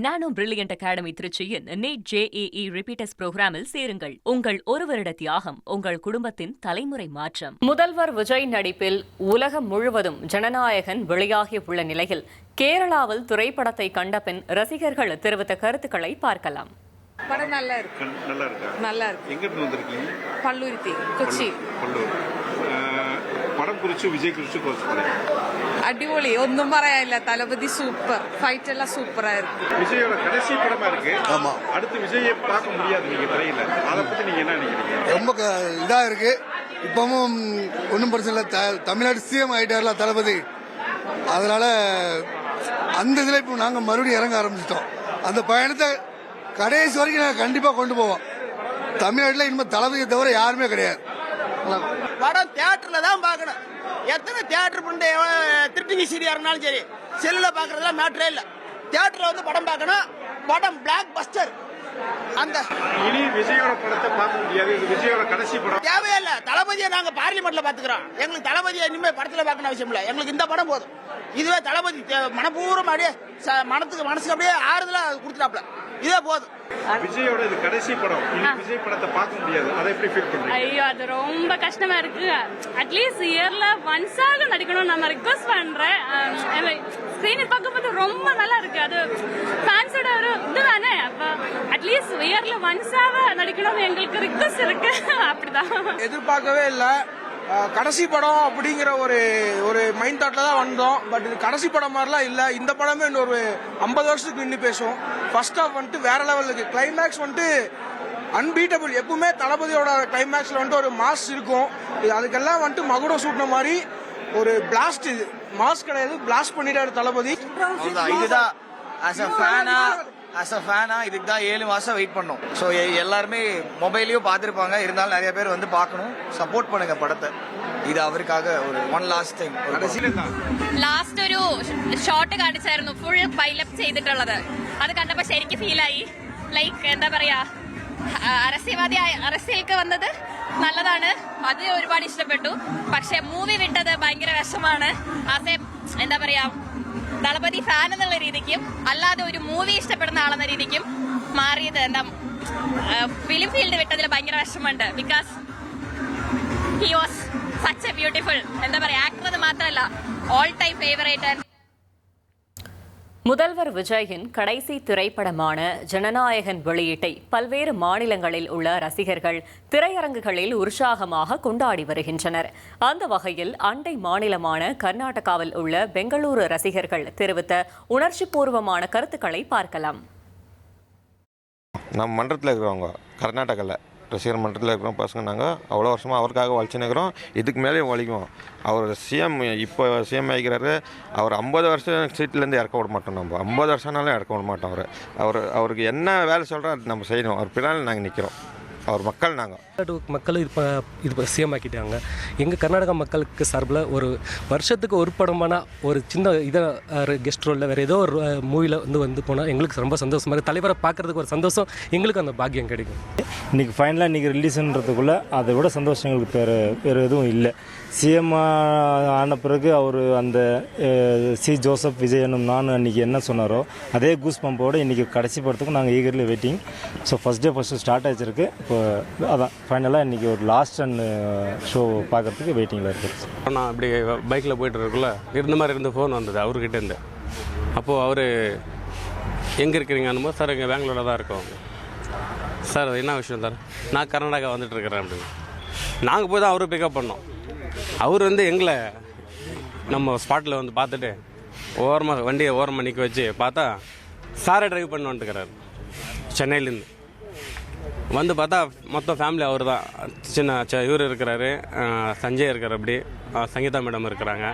நானோ brilliant academy திருச்சியின் NEET JEE repeaters புரோகிராமில் சேருங்கள். உங்கள் ஒரு வருட தியாகம் உங்கள் குடும்பத்தின் தலைமுறை மாற்றம். முதல்வர் விஜய் நடிப்பில் உலகம் முழுவதும் ஜனநாயகன் வெளியாகியுள்ள நிலையில் கேரளாவில் திரைப்படத்தை கண்ட பின் ரசிகர்கள் தெரிவித்த கருத்துக்களை பார்க்கலாம். படம் நல்லா இருக்கு. நல்லா இருக்கு. எங்க இருந்து வந்திருக்கீங்க? பல்லூரித்தி, கொச்சி. പടം കുറിച്ച് വിജയ് കുറിച്ച് കുറച്ച് അടിപൊളി, ഒന്നും പറയാനില്ല. തലപതി സൂപ്പർ, ഫൈറ്റ് എല്ലാം സൂപ്പரா இருக்கு. விஜயோட கடைசி படமா இருக்கு. ஆமா, அடுத்து விஜயை பார்க்க முடியாது நீங்க திரையில. அத பத்தி நீங்க என்ன நினைக்கிறீங்க? ரொம்ப இதா இருக்கு. இப்பவும் ஒன்றும் பிரச்சனை இல்லை. தமிழ்நாடு CM ஆயிட்டார்ல தளபதி, அதனால அந்த இதுல இப்போ நாங்க மறுபடியும் இறங்க ஆரம்பிச்சிட்டோம். அந்த பயணத்தை கடைசி வரைக்கும் நாங்கள் கண்டிப்பா கொண்டு போவோம். தமிழ்நாட்டில் இனிமே தளபதியை தவிர யாருமே கிடையாது. படம் தியேட்டர்ல தான் பார்க்கணும். எத்தனை தியேட்டர் பண்ணி திருட்டி விசிடியா இருந்தாலும் சரி, செல்லுல பாக்குறதுலாம் மேட்டரே இல்ல. தியேட்டர்ல வந்து படம் பார்க்கணும். படம் பிளாக் பஸ்டர். அந்த இனி விஜயோட படத்தை பார்க்க முடியாது. இது விஜயோட கடைசி படம். தேவையில்ல. தளபதியை நாங்க பார்லிமெண்ட்ல பாத்துக்கிறோம். எங்களுக்கு தளபதியை இனிமே படத்துல பார்க்கணும் அவசியம் இல்ல. எங்களுக்கு இந்த படம் போதும். இதுவே தளபதி மனப்பூர்வம் அப்படியே மனசுக்கு அப்படியே ஆறுதலா கொடுத்துட்டாப்ல. இதே போதும். விஜயோட இது கடைசி படம். விஜய் படத்தை பார்க்க முடியாது. அதை எப்படி ஃபீல் பண்றீங்க? ஐயோ, அது ரொம்ப கஷ்டமா இருக்கு. அட்லீஸ்ட் இயர்ல ஒன்ஸாக நடிக்கணும் நம்ம ரிக்வெஸ்ட் பண்றேன். ஸ்கிரீனில் பார்க்கும்போது ரொம்ப நல்லா இருக்கு. அது ஃபேன்ஸோட ஒரு இதுதானே. அப்ப அட்லீஸ்ட் இயர்ல ஒன்ஸாக நடிக்கணும்னு எங்களுக்கு ரிக்வெஸ்ட் இருக்கு. அப்படிதான். எதிர்பார்க்கவே இல்லை. கடைசி படம் அப்படிங்கிற ஒரு மைண்ட் தாட்ல தான் வந்தோம். பட் இது கடைசி படம் மாதிரிலாம் இல்ல. இந்த படமே ஒரு 50 வருஷத்துக்கு நின்று பேசும். ஃபர்ஸ்ட் ஹாஃப் வந்துட்டு வேற லெவலுக்கு, கிளைமேக்ஸ் வந்துட்டு அன்பீட்டபிள். எப்பவுமே தளபதியோட கிளைமேக்ஸ்ல வந்துட்டு ஒரு மாஸ் இருக்கும். அதுக்கெல்லாம் வந்துட்டு மகுடம் சூட்டின மாதிரி ஒரு பிளாஸ்ட். இது மாஸ் கிடையாது, பிளாஸ்ட் பண்ணிட்டாரு தளபதி. இதுதான் as a fan இதுக்கு தான் 7 மாசம் வெயிட் பண்ணோம். ஸோ எல்லாருமே மொபைலையும் பார்த்துருப்பாங்க. இருந்தாலும் நிறைய பேர் வந்து பார்க்கணும். சப்போர்ட் பண்ணுங்க படத்தை. ഇത് അവർക്കാകെ ഒരു വൺ ലാസ്റ്റ് ടൈം. ലാസ്റ്റ് ഒരു ഷോട്ട് കാണിച്ചായിരുന്നു ഫുൾ പൈലപ്പ് ചെയ്തിട്ടുള്ളത്. അത് കണ്ടപ്പോൾ ശരിക്കും ഫീലായി. ലൈക്ക് എന്താ പറയാ, അരസ്യൽക്ക് വന്നത് നല്ലതാണ്. അത് ഒരുപാട് ഇഷ്ടപ്പെട്ടു. പക്ഷെ മൂവി വിട്ടത് ഭയങ്കര വിഷമാണ്. എന്താ പറയാ, തളപതി ഫാൻ എന്നുള്ള രീതിക്കും അല്ലാതെ ഒരു മൂവി ഇഷ്ടപ്പെടുന്ന ആളെന്ന രീതിക്കും മാറിയത് എന്താ, ഫിലിം ഫീൽഡ് വിട്ടതിൽ ഭയങ്കര വിഷമമുണ്ട്. Because he was such A beautiful, എന്താ പറയാ, ആക്ടർ എന്ന് മാത്രമല്ല ഓൾ ടൈം ഫേവറേറ്റ്. முதல்வர் விஜயின் கடைசி திரைப்படமான ஜனநாயகன் வெளியீட்டை பல்வேறு மாநிலங்களில் உள்ள ரசிகர்கள் திரையரங்குகளில் உற்சாகமாக கொண்டாடி வருகின்றனர். அந்த வகையில் அண்டை மாநிலமான கர்நாடகாவில் உள்ள பெங்களூரு ரசிகர்கள் தெரிவித்த உணர்ச்சிபூர்வமான கருத்துக்களை பார்க்கலாம். நம்ம மன்றத்தில் இருக்கிறவங்க கர்நாடகாவில் ரசிகர் மன்றத்தில் இருக்கிற பசங்க நாங்கள் அவ்வளோ வருஷமாக அவருக்காக வலிச்சுன்னுக்கிறோம். இதுக்கு மேலேயும் வலிக்கும். அவர் சிஎம் இப்போ சிஎம் ஆகிக்கிறாரு. அவர் 50 வருஷம் சீட்லேருந்து இறக்க விட மாட்டோம். நம்ம 50 வருஷம்னாலும் இறக்க விட மாட்டோம். அவருக்கு என்ன வேலை சொல்கிறோம் அது நம்ம செய்யணும். அவர் பின்னால் நாங்கள் நிற்கிறோம். அவர் மக்கள் நாங்கள் மக்கள் இது சிஎம் ஆக்கிட்டாங்க. எங்கள் கர்நாடகா மக்களுக்கு சார்பில் ஒரு வருஷத்துக்கு ஒரு படமான ஒரு சின்ன இதை கெஸ்ட் ரோலில் வேறு ஏதோ ஒரு மூவியில் வந்து போனால் எங்களுக்கு ரொம்ப சந்தோஷமாக இருக்குது. தலைவரை பார்க்குறதுக்கு ஒரு சந்தோஷம், எங்களுக்கு அந்த பாக்கியம் கிடைக்கும். இன்றைக்கி ஃபைனலாக இன்றைக்கி ரிலீஸுன்றதுக்குள்ளே அதை விட சந்தோஷம் எங்களுக்கு வேறு எதுவும் இல்லை. சிஎம் ஆன பிறகு அவர் அந்த சி ஜோசப் விஜயனும் நான் அன்றைக்கி என்ன சொன்னாரோ அதே கூஸ் பம்போடு இன்றைக்கி கடைசி படத்துக்கும் நாங்கள் eagerly waiting. So first start ஆகிருக்கு. இப்போ அதான் ஃபைனலாக இன்றைக்கி ஒரு லாஸ்ட் அண்ட் ஷோ பார்க்குறதுக்கு வெயிட்டிங்கில் இருக்குது. நான் அப்படி பைக்கில் போய்ட்டு இருக்குள்ள இருந்த மாதிரி இருந்த ஃபோன் வந்தது அவர்கிட்ட இருந்து. அப்போது அவர் எங்கே இருக்கிறீங்கன்னு, சார் இங்கே பெங்களூரில் தான் இருக்கோம். சார் என்ன விஷயம் சார், நான் கர்நாடகா வந்துட்டுருக்கிறேன் அப்படின்னு. நாங்கள் போய் தான் அவரை பிக்கப் பண்ணோம். அவர் வந்து எங்களை நம்ம ஸ்பாட்டில் வந்து பார்த்துட்டு வண்டியை ஓரமாக நிற்க வச்சு பார்த்தா சாரை ட்ரைவ் பண்ணி வந்துட்டுக்கிறார். சென்னையிலேருந்து வந்து பார்த்தா மொத்தம் ஃபேமிலி அவர் தான். இவர் இருக்கிறாரு, சஞ்சய் இருக்கிற, அப்படி சங்கீதா மேடம் இருக்கிறாங்க,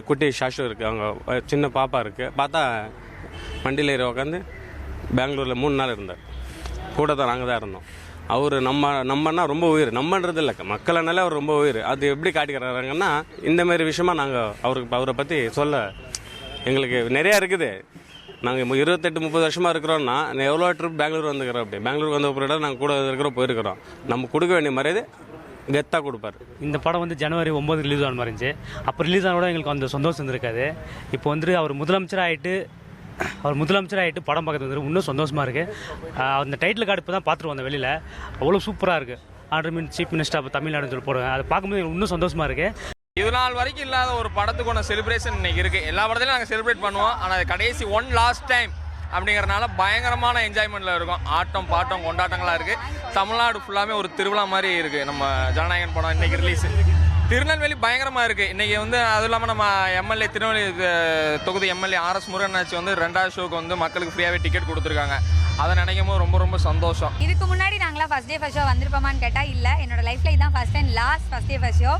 குட்டி ஷாஷு இருக்குது, அவங்க சின்ன பாப்பா இருக்குது. பார்த்தா வண்டியில் ஏறி உட்காந்து பெங்களூரில் 3 நாள் இருந்தார். கூட தான் நாங்கள் தான் இருந்தோம். அவர் நம்மன்னா ரொம்ப உயிர். நம்மன்றது இல்லை, மக்கள்னாலே அவர் ரொம்ப உயிர். அது எப்படி காட்டிக்கிறாங்கன்னா, இந்த மாதிரி விஷயமா நாங்கள் அவரை பற்றி சொல்ல எங்களுக்கு நிறையா இருக்குது. நாங்கள் 28-30 வருஷமாக இருக்கிறோன்னா எவ்வளோ ட்ரிப் பெங்களூர் வந்துக்கிறோம். அப்படி பெங்களூருக்கு வந்த பிறகு நாங்கள் கூட போயிருக்கிறோம். நம்ம கொடுக்க வேண்டிய மரியாதை கெத்தாக கொடுப்பார். இந்த படம் வந்து ஜனவரி 9 ரிலீஸ் ஆன மாதிரி இருந்துச்சு. அப்போ ரிலீஸ் ஆன கூட எங்களுக்கு அந்த சந்தோஷம் இருந்திருக்காது. இப்போ வந்து அவர் முதலமைச்சர் ஆகிட்டு அவர் முதலமைச்சர் ஆகிட்டு படம் பார்க்கறது வந்து இன்னும் சந்தோஷமாக இருக்குது. அந்த டைட்டில் கார்டு இப்போ தான் பார்த்துட்டு வந்தேன் வெளியில், அவ்வளோ சூப்பராக இருக்குது. ஆண்டர் சீஃப் மினிஸ்டர் அப்போ தமிழ்நாடுன்னு சொல்லி போடுவேன், அதை பார்க்கும்போது எனக்கு இன்னும் சந்தோஷமாக இருக்குது. இது நாள் வரைக்கும் இல்லாத ஒரு படத்துக்கான செலிப்ரேஷன் இன்னைக்கு இருக்குது. எல்லா படத்துலையும் நாங்கள் செலிப்ரேட் பண்ணுவோம், ஆனால் கடைசி லாஸ்ட் டைம் அப்படிங்கிறனால பயங்கரமான என்ஜாய்மெண்ட்டில் இருக்கும். ஆட்டம் பாட்டம் கொண்டாட்டங்களாக இருக்குது. தமிழ்நாடு ஃபுல்லாமே ஒரு திருவிழா மாதிரி இருக்குது. நம்ம ஜனநாயகன் படம் இன்னைக்கு ரிலீஸ். திருநெல்வேலி பயங்கரமாக இருக்குது இன்றைக்கி வந்து. அதுவும் இல்லாமல் நம்ம எம்எல்ஏ திருநெல்வேலி தொகுதி எம்எல்ஏ ஆர்எஸ் முருகனாச்சி வந்து 2வது ஷோக்கு வந்து மக்களுக்கு ஃப்ரீயாகவே டிக்கெட் கொடுத்துருக்காங்க. அதை நினைக்கும் போது ரொம்ப ரொம்ப சந்தோஷம். இதுக்கு முன்னாடி நாங்களாம் ஃபர்ஸ்ட் ஷோ வந்திருப்போமான்னு கேட்டால் இல்லை. என்னோட லைஃப்பில் இதுதான் first and last first show.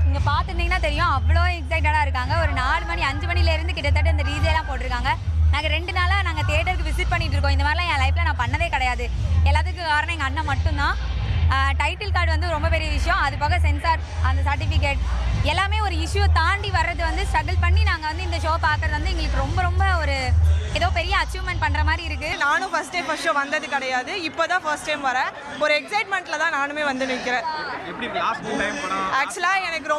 இங்கே பார்த்துருந்தீங்கன்னா தெரியும், அவ்வளோ எக்ஸைட்டடாக இருக்காங்க. ஒரு 4 மணி 5 மணிலேருந்து கிட்டத்தட்ட இந்த டிஜேலாம் போட்டிருக்காங்க. நாங்கள் 2 நாளாக நாங்கள் தியேட்டருக்கு விசிட் பண்ணிட்டு இருக்கோம். இந்த மாதிரிலாம் என் லைஃப்பில் நான் பண்ணதே கிடையாது. எல்லாத்துக்கும் காரணம் எங்கள் அண்ணன் மட்டும்தான். டைட்டில் கார்டு வந்து ரொம்ப பெரிய விஷயம். அது போக சென்சார் அந்த சர்டிஃபிகேட் எல்லாமே ஒரு இஷ்யூ தாண்டி வர்றது வந்து ஸ்ட்ரகிள் பண்ணி நாங்கள் வந்து இந்த ஷோ பார்க்குறது வந்து எங்களுக்கு ரொம்ப ரொம்ப ஒரு ஏதோ பெரிய அச்சீவ்மெண்ட் பண்ணுற மாதிரி இருக்குது. நானும் ஃபர்ஸ்ட் ஷோ வந்தது கிடையாது, இப்போ தான் ஃபர்ஸ்ட் டைம் வரேன். ஒரு எக்ஸைட்மெண்ட்டில் தான் நானுமே வந்து நிற்கிறேன். ஆக்சுவலாக எனக்கு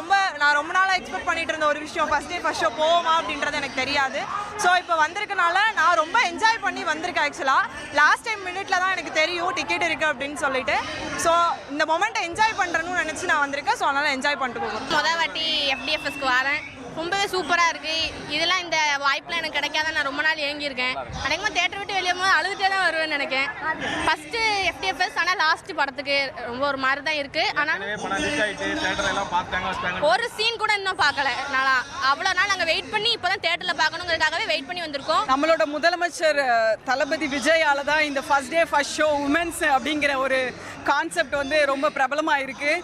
நான் ரொம்ப நாளாக எக்ஸ்பெக்ட் பண்ணிட்டு இருந்த ஒரு விஷயம், ஃபர்ஸ்ட் ஷோ போவோமா அப்படின்றது எனக்கு தெரியாது. ஸோ இப்போ வந்திருக்கனால நான் ரொம்ப என்ஜாய் பண்ணி வந்திருக்கேன். ஆக்சுவலாக லாஸ்ட் டைம் மினிட்ல தான் எனக்கு தெரியும் டிக்கெட் இருக்குது அப்படின்னு சொல்லிட்டு. ஸோ இந்த மொமெண்ட்டை என்ஜாய் பண்ணுறேன்னு நினச்சி நான் வந்திருக்கேன். ஸோ அதனால் என்ஜாய் பண்ணிட்டு போகிறேன். மொதல் வாட்டி FDFSக்கு வரேன், ரொம்பவே சூப்பராக இருக்குது. இதெல்லாம் இந்த வாய்ப்பெலாம் எனக்கு கிடைக்காத நான் ரொம்ப நாள் ஏங்கியிருக்கேன். அனைக்குமா தேட்டர் விட்டு வெளியே போது அழுதுகிட்டே தான் வருவேன்னு நினைக்கிறேன். ஃபஸ்ட்டு FDFS, ஆனால் லாஸ்ட்டு படத்துக்கு ரொம்ப ஒரு மாதிரி தான் இருக்குது. ஆனால் ஒரு சீன் கூட இன்னும் பார்க்கல. நான் அவ்வளோ நாள் நாங்கள் வெயிட் பண்ணி இப்போ தான் தேட்டரில் பார்க்கணுங்கிறதுக்காகவே வெயிட் பண்ணி வந்திருக்கோம். நம்மளோட முதலமைச்சர் தளபதி விஜயால தான் இந்த ஃபர்ஸ்ட் ஷோ உமன்ஸ் அப்படிங்கிற ஒரு கான்செப்ட் வந்து ரொம்ப பிரபலமாக இருக்குது.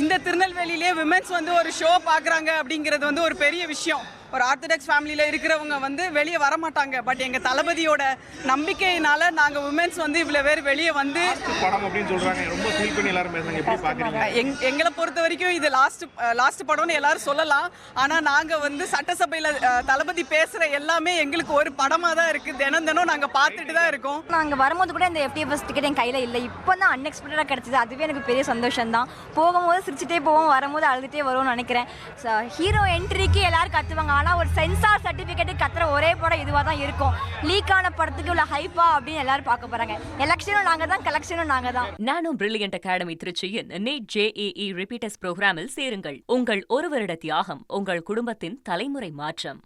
இந்த திருநெல்வேலியிலே விமென்ஸ் வந்து ஒரு ஷோ பார்க்குறாங்க அப்படிங்கிறது வந்து ஒரு பெரிய விஷயம். ஒரு ஆர்த்தடாக்ஸ் ஃபேமிலியில் இருக்கிறவங்க வந்து வெளியே வர மாட்டாங்க. பட் எங்கள் தளபதியோட நம்பிக்கையினால நாங்கள் உமன்ஸ் வந்து இவ்வளோ பேர் வெளியே வந்து படம் அப்படின்னு சொல்றாங்க. ரொம்ப ஃபீல் பண்ணி எல்லாரும் பேசுறாங்க. எப்படி பார்க்குறீங்க? எங்களை பொறுத்த வரைக்கும் இது லாஸ்ட் படம்னு எல்லாரும் சொல்லலாம். ஆனால் நாங்கள் வந்து சட்டசபையில் தளபதி பேசுகிற எல்லாமே எங்களுக்கு ஒரு படமாக தான் இருக்குது. தினம் நாங்கள் பார்த்துட்டு தான் இருக்கோம். நாங்கள் வரும்போது கூட இந்த FDFS டிக்கெட் என் கையில் இல்லை. இப்போ தான் அன்எக்ஸ்பெக்டடாக கிடச்சிது. அதுவே எனக்கு பெரிய சந்தோஷம் தான். போகும்போது சிரிச்சுட்டே போவோம், வரும்போது அழுதுகிட்டே வருவோம்னு நினைக்கிறேன். ஹீரோ என்ட்ரிக்கு எல்லாரும் கற்றுவாங்க. ஆனால் ஒரு சென்சார் சர்டிஃபிகேட்டு கத்துற ஒரே படம் இதுவாக தான் இருக்கும். லீக் ஆன படத்துக்கு உள்ள ஹைப்பா அப்படின்னு எல்லாரும் பார்க்க போகிறாங்க. எலெக்ஷனும் நாங்கள் தான், கலெக்ஷனும் நாங்கள் தான். நானோ பிரில்லியன்ட் அகாடமி திருச்சியின் NEET JEE ரிப்பீட்டர்ஸ் புரோகிராமில் சேருங்கள். உங்கள் ஒரு வருட தியாகம், உங்கள் குடும்பத்தின் தலைமுறை மாற்றம்.